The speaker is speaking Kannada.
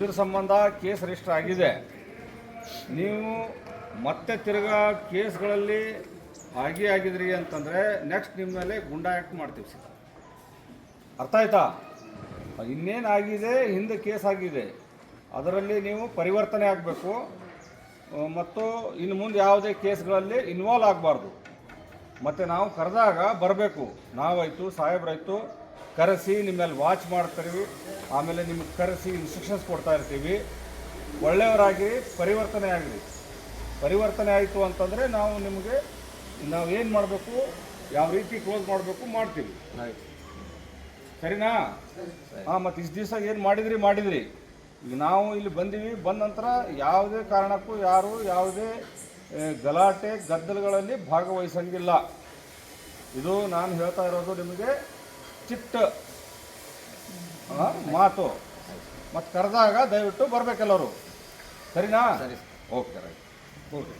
ಇದ್ರ ಸಂಬಂಧ ಕೇಸ್ ರಿಜಿಸ್ಟರ್ ಆಗಿದೆ. ನೀವು ಮತ್ತೆ ತಿರ್ಗಾ ಕೇಸ್ಗಳಲ್ಲಿ ಆಗಿದ್ರಿ ಅಂತಂದರೆ ನೆಕ್ಸ್ಟ್ ನಿಮ್ಮ ಮೇಲೆ ಗುಂಡಾ ಆ್ಯಕ್ಟ್ ಮಾಡ್ತೀವಿ ಸರ್. ಅರ್ಥ ಆಯ್ತಾ? ಇನ್ನೇನು ಆಗಿದೆ, ಹಿಂದೆ ಕೇಸ್ ಆಗಿದೆ, ಅದರಲ್ಲಿ ನೀವು ಪರಿವರ್ತನೆ ಆಗಬೇಕು ಮತ್ತು ಇನ್ನು ಮುಂದೆ ಯಾವುದೇ ಕೇಸ್ಗಳಲ್ಲಿ ಇನ್ವಾಲ್ವ್ ಆಗಬಾರ್ದು. ಮತ್ತು ನಾವು ಕರೆದಾಗ ಬರಬೇಕು, ನಾವಾಯಿತು ಸಾಹೇಬ್ರಾಯಿತು ಕರೆಸಿ ನಿಮ್ಮಲ್ಲಿ ವಾಚ್ ಮಾಡ್ತೀವಿ, ಆಮೇಲೆ ನಿಮಗೆ ಕರೆಸಿ ಇನ್ಸ್ಟ್ರಕ್ಷನ್ಸ್ ಕೊಡ್ತಾ ಇರ್ತೀವಿ. ಒಳ್ಳೆಯವರಾಗಿ ಪರಿವರ್ತನೆ ಆಗಿರಿ. ಪರಿವರ್ತನೆ ಆಯಿತು ಅಂತಂದರೆ ನಾವು ನಿಮಗೆ ಏನು ಮಾಡಬೇಕು, ಯಾವ ರೀತಿ ಕ್ಲೋಸ್ ಮಾಡಬೇಕು ಮಾಡ್ತೀವಿ. ಸರಿನಾ? ಹಾಂ, ಮತ್ತು ಇಷ್ಟು ದಿವಸ ಏನು ಮಾಡಿದ್ರಿ. ಈಗ ನಾವು ಇಲ್ಲಿ ಬಂದೀವಿ, ಬಂದ ನಂತರ ಯಾವುದೇ ಕಾರಣಕ್ಕೂ ಯಾರು ಯಾವುದೇ ಗಲಾಟೆ ಗದ್ದಲಗಳಲ್ಲಿ ಭಾಗವಹಿಸಂಗಿಲ್ಲ. ಇದು ನಾನು ಹೇಳ್ತಾ ಇರೋದು ನಿಮಗೆ ಚಿಟ್ಟ ಮಾತು. ಮತ್ತು ಕರೆದಾಗ ದಯವಿಟ್ಟು ಬರಬೇಕೆಲ್ಲರೂ. ಸರಿನಾ? ಸರಿ. Okay, right. ಓಕೆ.